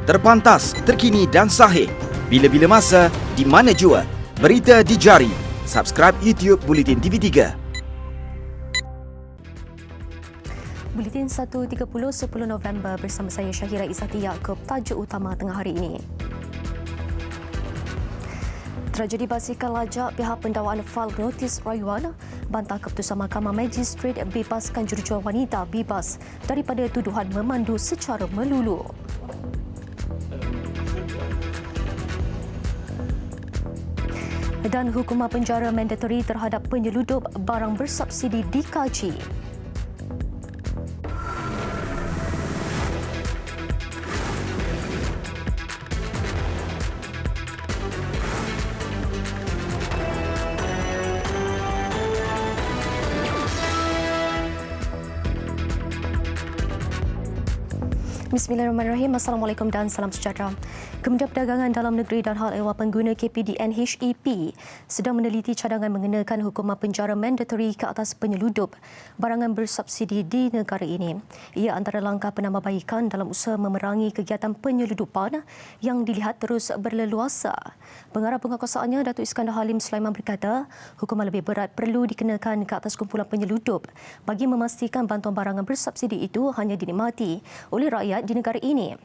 Terpantas, terkini dan sahih. Bila-bila masa, di mana jua. Berita di jari. Subscribe YouTube Bulletin TV3. Buletin 1.30 10 November bersama saya Syahira Izzati Yaakob. Tajuk utama tengah hari ini. Tragedi basikal lajak, pihak pendawaan file notis rayuan bantah keputusan Mahkamah Magistrate bebaskan jurujual wanita bebas daripada tuduhan memandu secara melulu. Dan hukuman penjara mandatory terhadap penyeludup barang bersubsidi dikaji. Bismillahirrahmanirrahim. Assalamualaikum dan salam sejahtera. Kementerian Perdagangan Dalam Negeri dan Hal Ehwal Pengguna KPDN HEP sedang meneliti cadangan mengenakan hukuman penjara mandatory ke atas penyeludup barangan bersubsidi di negara ini. Ia antara langkah penambahbaikan dalam usaha memerangi kegiatan penyeludupan yang dilihat terus berleluasa. Pengarah penguasaannya Datuk Iskandar Halim Sulaiman berkata, hukuman lebih berat perlu dikenakan ke atas kumpulan penyeludup bagi memastikan bantuan barangan bersubsidi itu hanya dinikmati oleh rakyat di negara ini.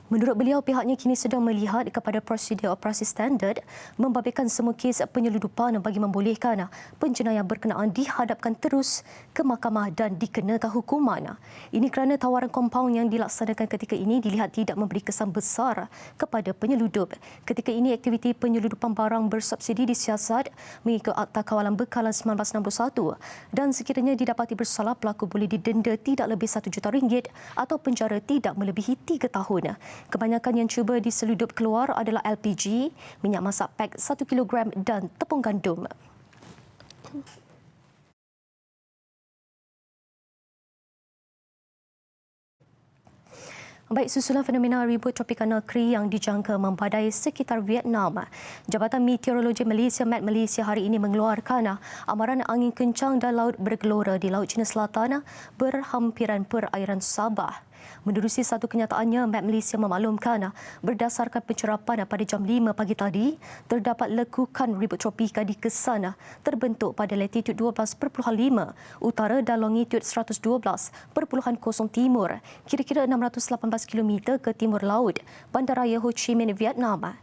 Menurut beliau, pihaknya kini sedang melihat kepada prosedur operasi standard membabitkan semua kes penyeludupan bagi membolehkan penjenayah berkenaan dihadapkan terus ke mahkamah dan dikenakan hukuman. Ini kerana tawaran kompaun yang dilaksanakan ketika ini dilihat tidak memberi kesan besar kepada penyeludup. Ketika ini, aktiviti penyeludupan barang bersubsidi disiasat mengikut Akta Kawalan Bekalan 1961 dan sekiranya didapati bersalah, pelaku boleh didenda tidak lebih RM1 juta atau penjara tidak melebihi 3 tahun. Kebanyakan yang cuba diseludup keluar adalah LPG, minyak masak pak 1 kilogram dan tepung gandum. Baik, susulan fenomena ribut tropika Nekri yang dijangka membadai sekitar Vietnam, Jabatan Meteorologi Malaysia (MET) Malaysia hari ini mengeluarkan amaran angin kencang dan laut bergelora di Laut Cina Selatan berhampiran perairan Sabah. Menerusi satu kenyataannya, MET Malaysia memaklumkan berdasarkan pencerapan pada jam 5 pagi tadi, terdapat lekukan ribut tropika dikesan terbentuk pada latitude 12.5 utara dan longitude 112.0 timur, kira-kira 618 km ke timur laut Bandaraya Ho Chi Minh, Vietnam.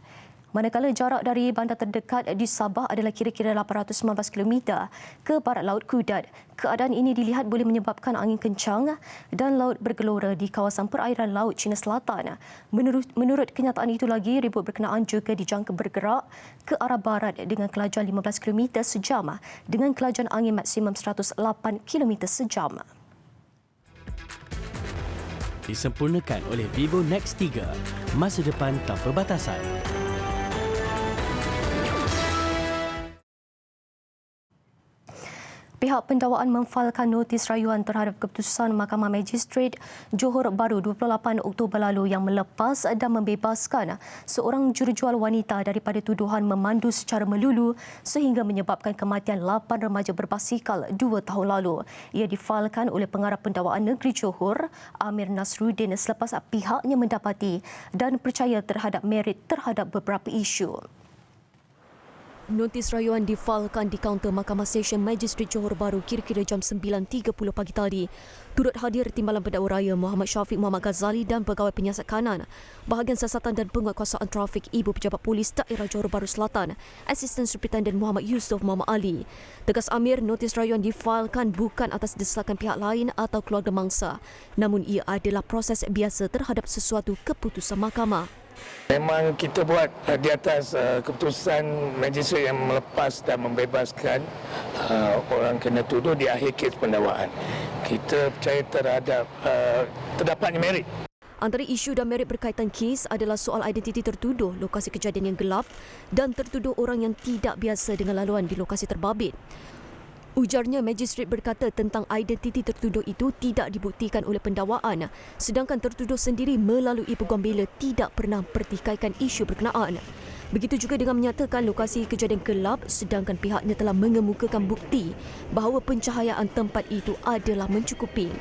Manakala jarak dari bandar terdekat di Sabah adalah kira-kira 819 km ke barat Laut Kudat. Keadaan ini dilihat boleh menyebabkan angin kencang dan laut bergelora di kawasan perairan Laut Cina Selatan. Menurut kenyataan itu lagi, ribut berkenaan juga dijangka bergerak ke arah barat dengan kelajuan 15 km sejam dengan kelajuan angin maksimum 108 km sejam. Disempurnakan oleh Vivo Nex 3, masa depan tanpa batasan. Pihak pendawaan memfailkan notis rayuan terhadap keputusan Mahkamah Magistrate Johor Bahru 28 Oktober lalu yang melepas dan membebaskan seorang jurujual wanita daripada tuduhan memandu secara melulu sehingga menyebabkan kematian 8 remaja berbasikal 2 tahun lalu. Ia difailkan oleh Pengarah Pendawaan Negeri Johor, Amir Nasruddin, selepas pihaknya mendapati dan percaya terhadap merit terhadap beberapa isu. Notis rayuan difailkan di kaunter Mahkamah Session Magistrate Johor Bahru kira-kira jam 9.30 pagi tadi. Turut hadir Timbalan Pendakwa Raya Muhammad Syafiq Muhammad Ghazali dan Pegawai Penyiasat Kanan, Bahagian Siasatan dan Penguatkuasaan Trafik Ibu Pejabat Polis Daerah Johor Bahru Selatan, Asisten Superintendent Muhammad Yusof Muhammad Ali. Tegas Amir, notis rayuan difailkan bukan atas desakan pihak lain atau keluarga mangsa, namun ia adalah proses biasa terhadap sesuatu keputusan mahkamah. Memang kita buat di atas keputusan magistrate yang melepas dan membebaskan orang kena tuduh di akhir kes pendakwaan. Kita percaya terdapatnya merit. Antara isu dan merit berkaitan kes adalah soal identiti tertuduh, lokasi kejadian yang gelap dan tertuduh orang yang tidak biasa dengan laluan di lokasi terbabit. Ujarnya, magistrate berkata tentang identiti tertuduh itu tidak dibuktikan oleh pendakwaan, sedangkan tertuduh sendiri melalui peguam bela tidak pernah pertikaikan isu berkenaan. Begitu juga dengan menyatakan lokasi kejadian gelap, sedangkan pihaknya telah mengemukakan bukti bahawa pencahayaan tempat itu adalah mencukupi.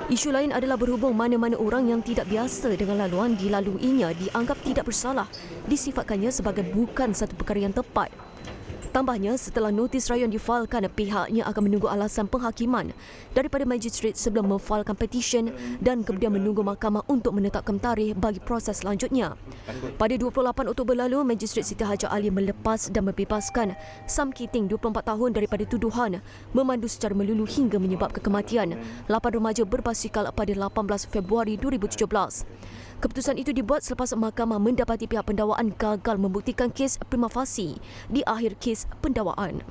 Isu lain adalah berhubung mana-mana orang yang tidak biasa dengan laluan dilaluinya dianggap tidak bersalah disifatkannya sebagai bukan satu perkara yang tepat. Tambahnya, setelah notis rayuan difailkan, pihaknya akan menunggu alasan penghakiman daripada magistrate sebelum memfailkan petisyen dan kemudian menunggu mahkamah untuk menetapkan tarikh bagi proses selanjutnya. Pada 28 Oktober lalu, Magistrate Siti Hajar Ali melepas dan membebaskan Sam Kiting 24 tahun daripada tuduhan memandu secara melulu hingga menyebabkan kematian 8 remaja berbasikal pada 18 Februari 2017. Keputusan itu dibuat selepas mahkamah mendapati pihak pendakwaan gagal membuktikan kes prima facie di akhir kes pendakwaan.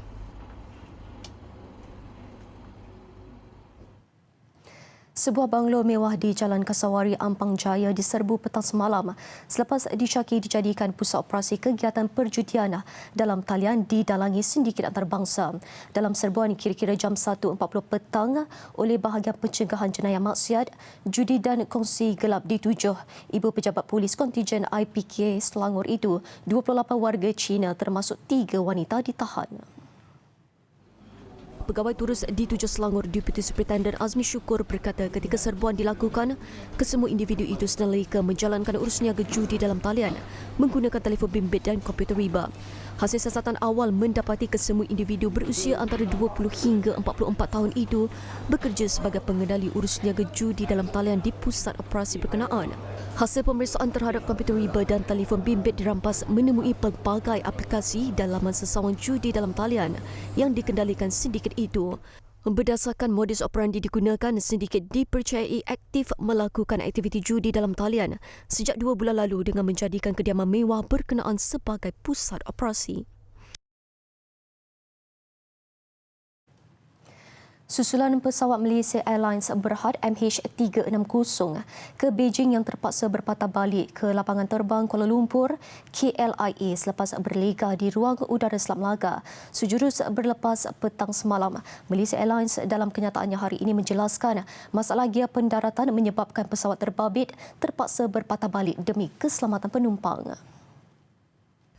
Sebuah banglo mewah di Jalan Kasawari, Ampang Jaya diserbu petang semalam selepas disyaki dijadikan pusat operasi kegiatan perjudian dalam talian didalangi sindiket antarabangsa. Dalam serbuan kira-kira jam 1.40 petang oleh bahagian pencegahan jenayah maksiat, judi dan kongsi gelap ditujuh. Ibu pejabat polis kontijen IPK Selangor itu, 28 warga Cina termasuk 3 wanita ditahan. Pegawai Turus ditujuh Selangor, Deputi Superintendent Azmi Syukur berkata ketika serbuan dilakukan, kesemua individu itu sedang leka menjalankan urus niaga judi dalam talian menggunakan telefon bimbit dan komputer riba. Hasil siasatan awal mendapati kesemua individu berusia antara 20 hingga 44 tahun itu bekerja sebagai pengendali urus niaga judi dalam talian di pusat operasi berkenaan. Hasil pemeriksaan terhadap komputer riba dan telefon bimbit dirampas menemui pelbagai aplikasi dan laman sesawan judi dalam talian yang dikendalikan sindiket itu. Berdasarkan modus operandi digunakan, sindiket dipercayai aktif melakukan aktiviti judi dalam talian sejak 2 bulan lalu dengan menjadikan kediaman mewah berkenaan sebagai pusat operasi. Susulan pesawat Malaysia Airlines Berhad MH360 ke Beijing yang terpaksa berpatah balik ke lapangan terbang Kuala Lumpur KLIA selepas berlega di ruang udara Selat Melaka sejurus berlepas petang semalam. Malaysia Airlines dalam kenyataannya hari ini menjelaskan masalah gear pendaratan menyebabkan pesawat terbabit terpaksa berpatah balik demi keselamatan penumpang.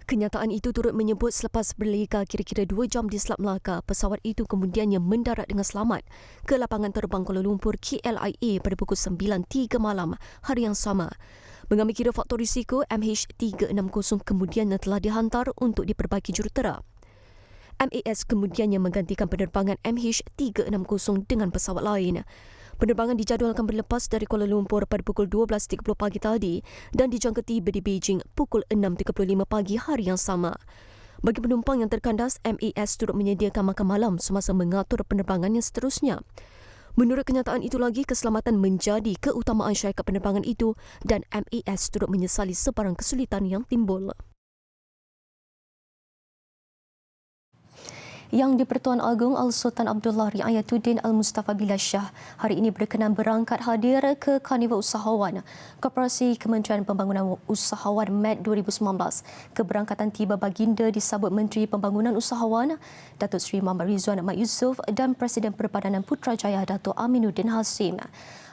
Kenyataan itu turut menyebut selepas berlega kira-kira 2 jam di Selat Melaka, pesawat itu kemudiannya mendarat dengan selamat ke lapangan terbang Kuala Lumpur KLIA pada pukul 9.03 malam hari yang sama. Mengambil kira faktor risiko, MH360 kemudiannya telah dihantar untuk diperbaiki jurutera. MAS kemudiannya menggantikan penerbangan MH360 dengan pesawat lain. Penerbangan dijadualkan berlepas dari Kuala Lumpur pada pukul 12.30 pagi tadi dan dijangka tiba di Beijing pukul 6.35 pagi hari yang sama. Bagi penumpang yang terkandas, MAS turut menyediakan makan malam semasa mengatur penerbangan yang seterusnya. Menurut kenyataan itu lagi, keselamatan menjadi keutamaan syarikat penerbangan itu dan MAS turut menyesali sebarang kesulitan yang timbul. Yang di-Pertuan Agong Al-Sultan Abdullah Riayatuddin Al-Mustafa Billah Shah hari ini berkenan berangkat hadir ke Karnival Usahawan Koperasi Kementerian Pembangunan Usahawan MAD 2019. Keberangkatan tiba baginda disambut Menteri Pembangunan Usahawan Datuk Seri Muhammad Rizwan Mat Yusof dan Presiden Perpadanan Putrajaya Datuk Aminuddin Hasim.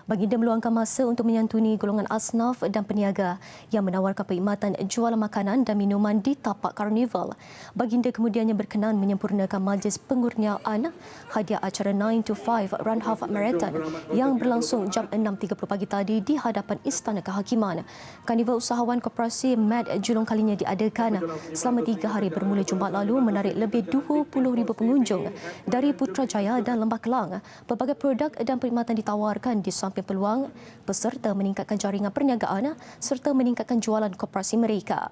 Baginda meluangkan masa untuk menyantuni golongan asnaf dan peniaga yang menawarkan perkhidmatan jualan makanan dan minuman di tapak karnival. Baginda kemudiannya berkenan menyempurnakan majlis pengurniaan hadiah acara 9 to 5 Run Half Marathon yang berlangsung jam 6.30 pagi tadi di hadapan Istana Kehakiman. Karnival Usahawan Koperasi MAD julung kalinya diadakan selama 3 hari bermula Jumaat lalu menarik lebih 20,000 pengunjung dari Putrajaya dan Lembah Kelang. Pelbagai produk dan perkhidmatan ditawarkan di samping peluang peserta meningkatkan jaringan perniagaan serta meningkatkan jualan koperasi mereka.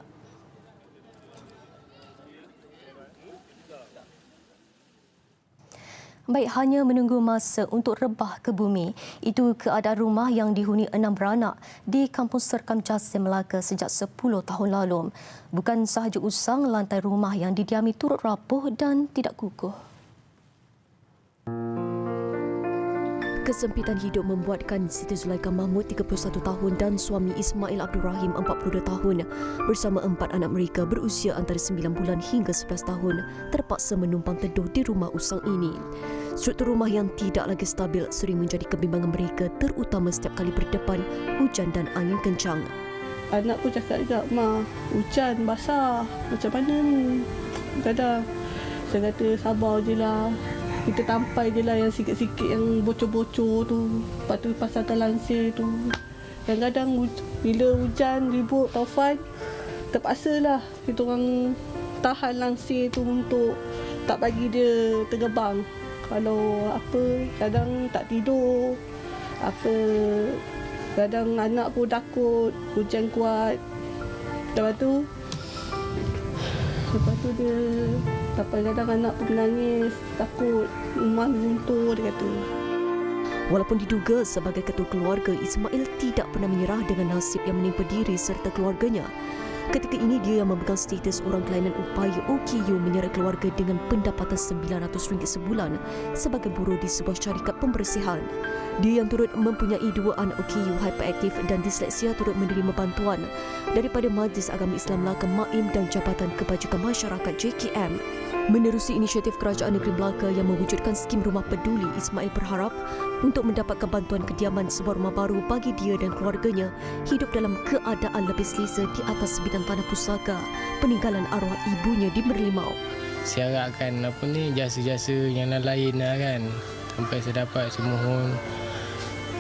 Baik, hanya menunggu masa untuk rebah ke bumi. Itu keadaan rumah yang dihuni 6 beranak di Kampung Serkam Jasim, Melaka sejak 10 tahun lalu. Bukan sahaja usang, lantai rumah yang didiami turut rapuh dan tidak kukuh. Kesempitan hidup membuatkan Siti Zulaikha Mahmud 31 tahun dan suami Ismail Abdul Rahim 42 tahun bersama 4 anak mereka berusia antara 9 bulan hingga 11 tahun terpaksa menumpang teduh di rumah usang ini. Struktur rumah yang tidak lagi stabil sering menjadi kebimbangan mereka, terutama setiap kali berdepan hujan dan angin kencang. Anakku cakap juga, "Ma, hujan basah, macam mana ni?" Kadang saya kata sabar je lah. kita tampai je lah yang sikit-sikit yang bocor-bocor tu. Lepas tu pasangkan lansir tu. Kadang-kadang bila hujan, ribut, taufan, terpaksalah kita orang tahan lansir tu untuk tak bagi dia tergebang. Kalau kadang tak tidur, kadang anak pun takut, hujan kuat. Lepas tu dia kadang anak pun menangis, takut rumah runtuh, dia kata. Walaupun diduga sebagai ketua keluarga, Ismail tidak pernah menyerah dengan nasib yang menimpa diri serta keluarganya. Ketika ini dia yang memegang status orang kelainan upaya OKU menyeret keluarga dengan pendapatan RM900 sebulan sebagai buruh di sebuah syarikat pembersihan. Dia yang turut mempunyai 2 anak OKU hyperaktif dan disleksia turut menerima bantuan daripada Majlis Agama Islam Melaka MAIM dan Jabatan Kebajikan Masyarakat JKM. Menerusi inisiatif Kerajaan Negeri Melaka yang mewujudkan skim rumah peduli, Ismail berharap untuk mendapatkan bantuan kediaman sebuah rumah baru bagi dia dan keluarganya hidup dalam keadaan lebih selesa di atas sebidang tanah pusaka peninggalan arwah ibunya di Merlimau. Saya harapkan jasa-jasa yang lain lah kan, sampai saya dapat semohon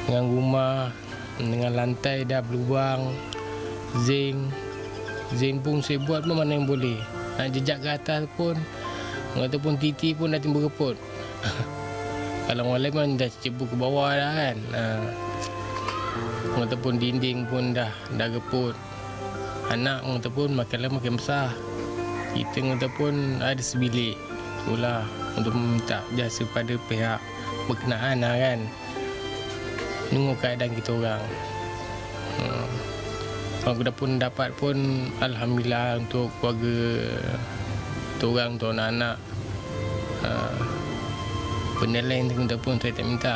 dengan rumah, dengan lantai dah berlubang, zinc pun saya buat pun mana yang boleh. Nak jejak ke atas pun, ataupun titi pun dah timbul keput. Kalau orang lain pun dah cebu ke bawah dah kan. Ataupun dinding pun dah keput. Anak ataupun makin besar. Kita ataupun ada sebilik. Itulah untuk meminta jasa pada pihak berkenaan lah kan. Tengok keadaan kita orang. Kalau kita pun dapat pun alhamdulillah untuk keluarga kita orang, untuk anak-anak. Benda lain kita pun saya tak minta.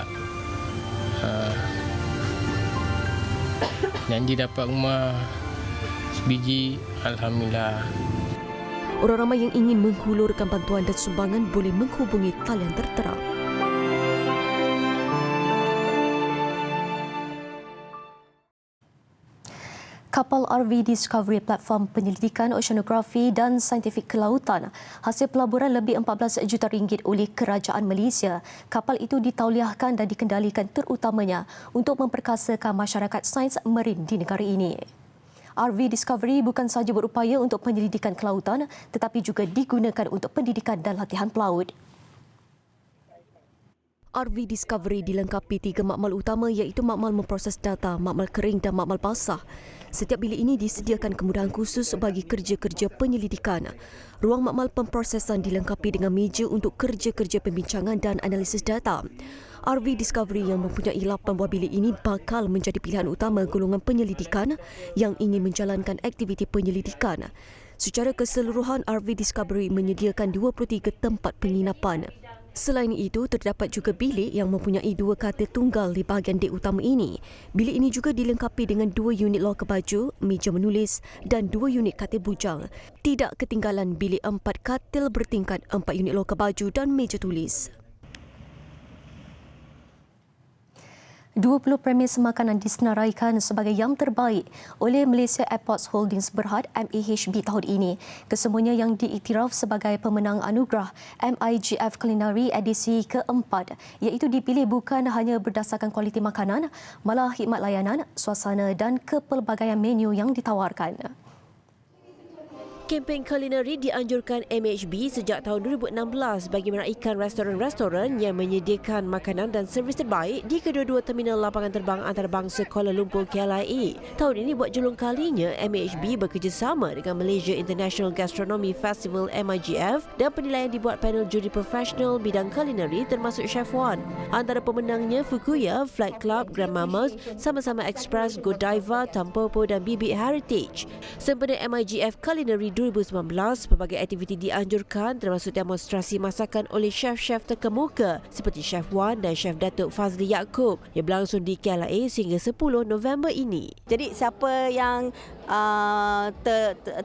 Janji dapat rumah sebiji, alhamdulillah. Orang ramai yang ingin menghulurkan bantuan dan sumbangan boleh menghubungi talian tertera. Kapal RV Discovery platform penyelidikan oceanografi dan saintifik kelautan hasil pelaburan lebih 14 juta ringgit oleh Kerajaan Malaysia. Kapal itu ditauliahkan dan dikendalikan terutamanya untuk memperkasakan masyarakat sains marin di negara ini. RV Discovery bukan sahaja berupaya untuk penyelidikan kelautan tetapi juga digunakan untuk pendidikan dan latihan pelaut. RV Discovery dilengkapi 3 makmal utama iaitu makmal memproses data, makmal kering dan makmal basah. Setiap bilik ini disediakan kemudahan khusus bagi kerja-kerja penyelidikan. Ruang makmal pemprosesan dilengkapi dengan meja untuk kerja-kerja pembincangan dan analisis data. RV Discovery yang mempunyai 8 buah bilik ini bakal menjadi pilihan utama golongan penyelidikan yang ingin menjalankan aktiviti penyelidikan. Secara keseluruhan, RV Discovery menyediakan 23 tempat penginapan. Selain itu, terdapat juga bilik yang mempunyai 2 katil tunggal di bahagian dek utama ini. Bilik ini juga dilengkapi dengan 2 unit loker baju, meja menulis dan 2 unit katil bujang. Tidak ketinggalan bilik 4 katil bertingkat, 4 unit loker baju dan meja tulis. 20 premis makanan disenaraikan sebagai yang terbaik oleh Malaysia Airports Holdings Berhad MAHB tahun ini. Kesemuanya yang diiktiraf sebagai pemenang anugerah MIGF Culinary edisi keempat iaitu dipilih bukan hanya berdasarkan kualiti makanan, malah khidmat layanan, suasana dan kepelbagaian menu yang ditawarkan. Kempen kulineri dianjurkan MHB sejak tahun 2016 bagi meraihkan restoran-restoran yang menyediakan makanan dan servis terbaik di kedua-dua terminal lapangan terbang antarabangsa Kuala Lumpur KLIA. Tahun ini buat julung kalinya, MHB bekerjasama dengan Malaysia International Gastronomy Festival MIGF dan penilaian dibuat panel juri profesional bidang kulineri termasuk Chef Wan. Antara pemenangnya Fukuya, Flight Club, Grand Mamas, Sama-Sama Express, Godiva, Tampopo dan Bibik Heritage. Sempena MIGF Culinary 2019, pelbagai aktiviti dianjurkan termasuk demonstrasi masakan oleh chef-chef terkemuka seperti Chef Wan dan Chef Datuk Fazli Yaakob yang berlangsung di KLIA sehingga 10 November ini. Jadi siapa yang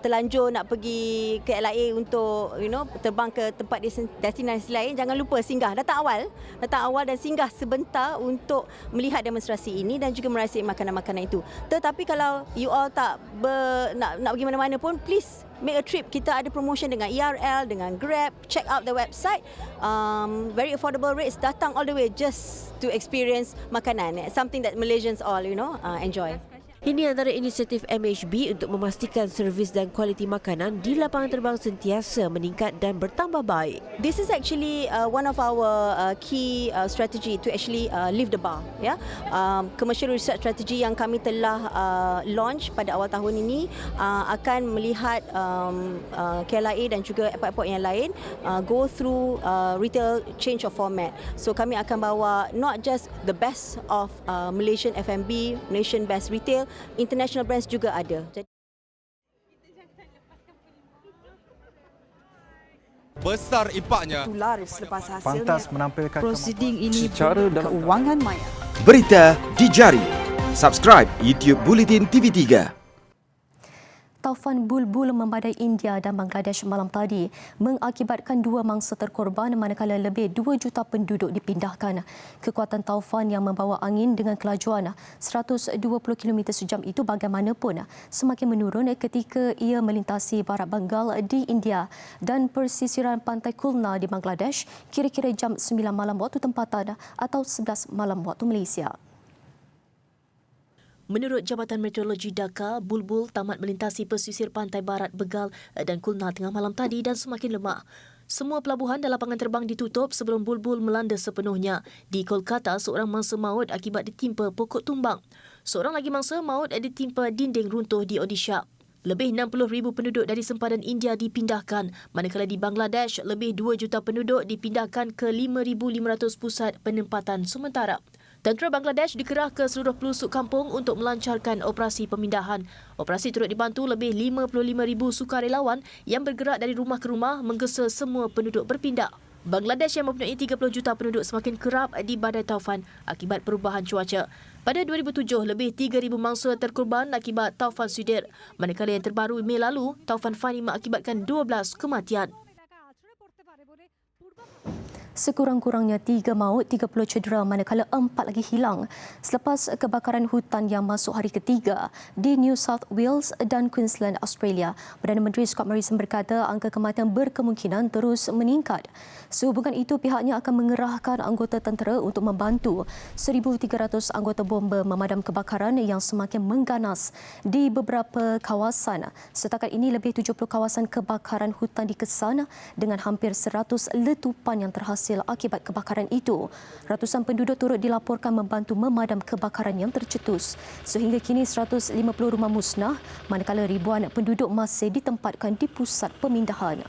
terlanjur nak pergi ke LIA untuk terbang ke tempat destinasi lain, jangan lupa singgah datang awal dan singgah sebentar untuk melihat demonstrasi ini dan juga merasai makanan-makanan itu. Tetapi kalau you all tak nak pergi mana-mana pun, please make a trip. Kita ada promotion dengan ERL, dengan Grab. Check out the website. Very affordable rates. Datang all the way just to experience makanan. Something that Malaysians all, enjoy. Ini antara inisiatif MHB untuk memastikan servis dan kualiti makanan di lapangan terbang sentiasa meningkat dan bertambah baik. This is actually one of our key strategy to actually lift the bar. Commercial research strategy yang kami telah launch pada awal tahun ini akan melihat KLIA dan juga airport-airport yang lain go through retail change of format. So kami akan bawa not just the best of Malaysian F&B, Malaysian best retail, international brands juga ada. Besar impaknya. Laris selepas hasilnya. Pantas menampilkan prosiding ini secara dalam keuangan maya. Berita di jari. Subscribe YouTube Bulletin TV3. Taufan Bulbul membadai India dan Bangladesh malam tadi mengakibatkan 2 mangsa terkorban manakala lebih 2 juta penduduk dipindahkan. Kekuatan taufan yang membawa angin dengan kelajuan 120 km sejam itu bagaimanapun semakin menurun ketika ia melintasi barat Bengal di India dan persisiran pantai Khulna di Bangladesh kira-kira jam 9 malam waktu tempatan atau 11 malam waktu Malaysia. Menurut Jabatan Meteorologi Dhaka, Bulbul tamat melintasi pesisir pantai barat Bengal dan Khulna tengah malam tadi dan semakin lemah. Semua pelabuhan dan lapangan terbang ditutup sebelum Bulbul melanda sepenuhnya. Di Kolkata, seorang mangsa maut akibat ditimpa pokok tumbang. Seorang lagi mangsa maut ditimpa dinding runtuh di Odisha. Lebih 60,000 penduduk dari sempadan India dipindahkan, manakala di Bangladesh lebih 2 juta penduduk dipindahkan ke 5,500 pusat penempatan sementara. Tentera Bangladesh dikerah ke seluruh pelosok kampung untuk melancarkan operasi pemindahan. Operasi turut dibantu lebih 55,000 sukarelawan yang bergerak dari rumah ke rumah menggesa semua penduduk berpindah. Bangladesh yang mempunyai 30 juta penduduk semakin kerap di badai taufan akibat perubahan cuaca. Pada 2007, lebih 3,000 mangsa terkorban akibat taufan Sidir. Manakala yang terbaru Mei lalu, taufan Fani mengakibatkan 12 kematian. Sekurang-kurangnya 3 maut, 30 cedera manakala 4 lagi hilang selepas kebakaran hutan yang masuk hari ketiga di New South Wales dan Queensland, Australia. Perdana Menteri Scott Morrison berkata angka kematian berkemungkinan terus meningkat. Sehubungan itu, pihaknya akan mengerahkan anggota tentera untuk membantu 1,300 anggota bomba memadam kebakaran yang semakin mengganas di beberapa kawasan. Setakat ini, lebih 70 kawasan kebakaran hutan dikesan dengan hampir 100 letupan yang terhasil akibat kebakaran itu. Ratusan penduduk turut dilaporkan membantu memadam kebakaran yang tercetus. Sehingga kini 150 rumah musnah, manakala ribuan penduduk masih ditempatkan di pusat pemindahan.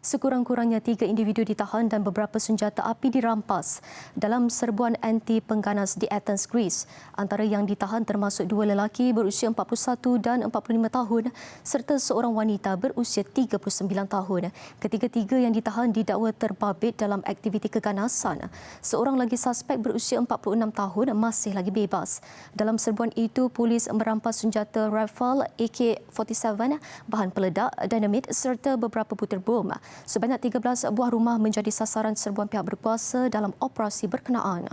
Sekurang-kurangnya 3 individu ditahan dan beberapa senjata api dirampas dalam serbuan anti pengganas di Athens, Greece. Antara yang ditahan termasuk 2 lelaki berusia 41 dan 45 tahun serta seorang wanita berusia 39 tahun. Ketiga-tiga yang ditahan didakwa terbabit dalam aktiviti keganasan. Seorang lagi suspek berusia 46 tahun masih lagi bebas. Dalam serbuan itu, polis merampas senjata rifle AK-47, bahan peledak, dinamit serta beberapa butir bom. Sebanyak 13 buah rumah menjadi sasaran serbuan pihak berkuasa dalam operasi berkenaan.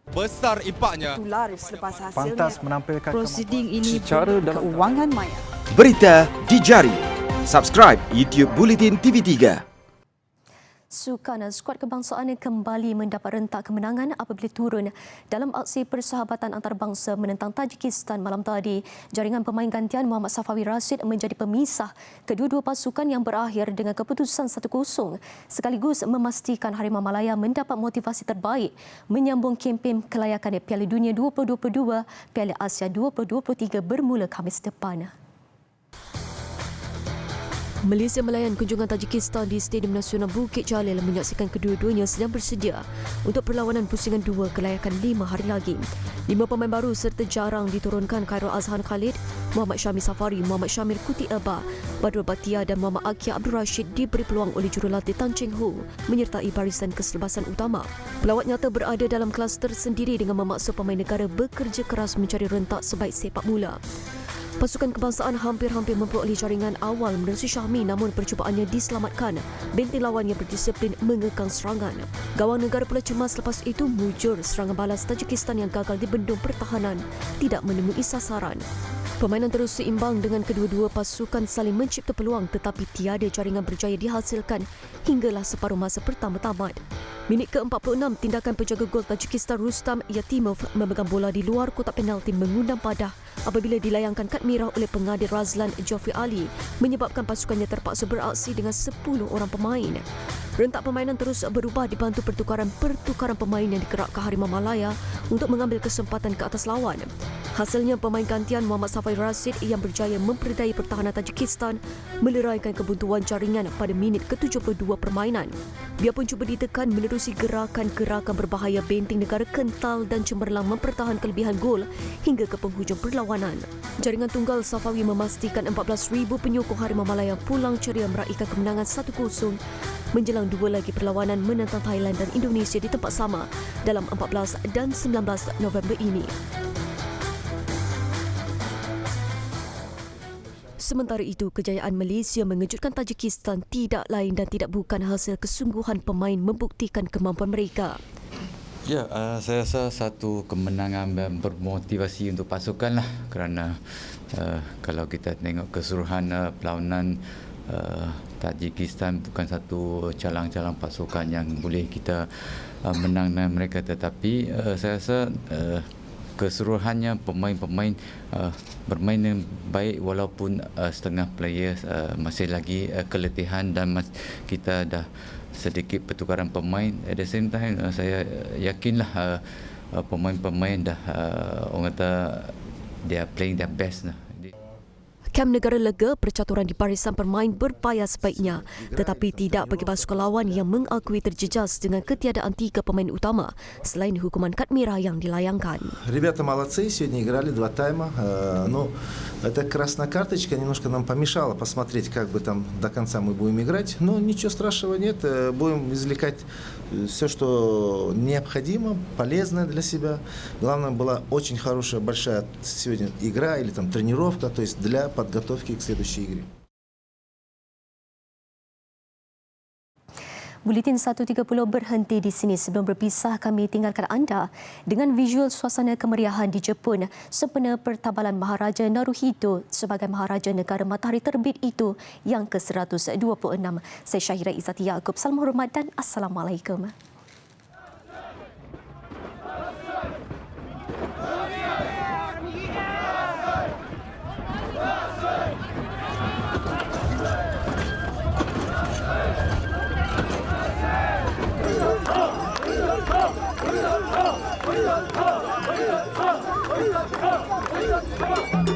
Besar impaknya. Laris selepas hasilnya. Pantas menampilkan prosiding ini secara dalam keuangan maya. Berita di jari. Subscribe YouTube Bulletin TV3. Sukan skuad kebangsaan kembali mendapat rentak kemenangan apabila turun dalam aksi persahabatan antarabangsa menentang Tajikistan malam tadi. Jaringan pemain gantian Muhammad Safawi Rashid menjadi pemisah kedua-dua pasukan yang berakhir dengan keputusan 1-0 sekaligus memastikan Harimau Malaya mendapat motivasi terbaik menyambung kempen kelayakan Piala Dunia 2022 Piala Asia 2023 bermula Khamis depan. Malaysia melayan kunjungan Tajikistan di Stadium Nasional Bukit Jalil menyaksikan kedua-duanya sedang bersedia untuk perlawanan pusingan 2 kelayakan 5 hari lagi. 5 pemain baru serta jarang diturunkan Khairul Azhan Khalid, Muhammad Syamil Safari, Muhammad Syamil Kuti Eba, Badrul Batia dan Muhammad Akia Abdul Rashid diberi peluang oleh jurulatih Tan Cheng Ho menyertai barisan keselebasan utama. Pelawat nyata berada dalam kelas tersendiri dengan memaksa pemain negara bekerja keras mencari rentak sebaik sepak bola. Pasukan kebangsaan hampir-hampir memperoleh jaringan awal menerusi Syahmi namun percubaannya diselamatkan. Benteng lawan yang berdisiplin mengekang serangan. Gawang negara pula cemas lepas itu mujur serangan balas Tajikistan yang gagal dibendung pertahanan tidak menemui sasaran. Permainan terus seimbang dengan kedua-dua pasukan saling mencipta peluang tetapi tiada jaringan berjaya dihasilkan hinggalah separuh masa pertama tamat. Minit ke-46, tindakan penjaga gol Tajikistan Rustam Yatimov memegang bola di luar kotak penalti mengundang padah apabila dilayangkan kad merah oleh pengadil Razlan Jofri Ali menyebabkan pasukannya terpaksa beraksi dengan 10 orang pemain. Rentak permainan terus berubah dibantu pertukaran pemain yang digerakkan Harimau Malaya untuk mengambil kesempatan ke atas lawan. Hasilnya pemain gantian Muhammad Safai Rashid yang berjaya memperdaya pertahanan Tajikistan meleraikan kebuntuan jaringan pada minit ke-72 permainan. Biarpun cuba ditekan menerusi gerakan-gerakan berbahaya, benteng negara kental dan cemerlang mempertahan kelebihan gol hingga ke penghujung perlawanan. Jaringan tunggal Safawi memastikan 14,000 penyokong Harimau Malaya pulang ceria meraihkan kemenangan 1-0 menjelang dua lagi perlawanan menentang Thailand dan Indonesia di tempat sama dalam 14 dan 19 November ini. Sementara itu, kejayaan Malaysia mengejutkan Tajikistan tidak lain dan tidak bukan hasil kesungguhan pemain membuktikan kemampuan mereka. Ya, saya rasa satu kemenangan bermotivasi untuk pasukan lah kerana kalau kita tengok keseluruhan perlawanan Tajikistan bukan satu calang-calang pasukan yang boleh kita menang dengan mereka, tetapi saya rasa keseluruhannya pemain-pemain bermain yang baik walaupun setengah players masih lagi keletihan dan kita dah sedikit pertukaran pemain. At the same time saya yakinlah pemain-pemain dah orang kata they are playing their best lah. Kem negara lega percaturan di barisan permain berpayah sebaiknya tetapi tidak bagi pasukan lawan yang mengakui terjejas dengan ketiadaan 3 pemain utama selain hukuman kad merah yang dilayangkan. Ребята молодцы, сегодня играли 2 тайма. Но эта красная карточка немножко нам помешала посмотреть, как бы там до конца мы будем играть. Но ничего страшного нет, будем извлекать все, что необходимо, полезное для себя. Главное, была очень хорошая, большая сегодня игра или там тренировка, то есть для подготовки к следующей игре. Buletin 1.30 berhenti di sini. Sebelum berpisah, kami tinggalkan anda dengan visual suasana kemeriahan di Jepun sempena pertabalan Maharaja Naruhito sebagai Maharaja Negara Matahari Terbit itu yang ke-126. Saya Syahira Izzati Yaakob. Salam hormat dan Assalamualaikum. Come on!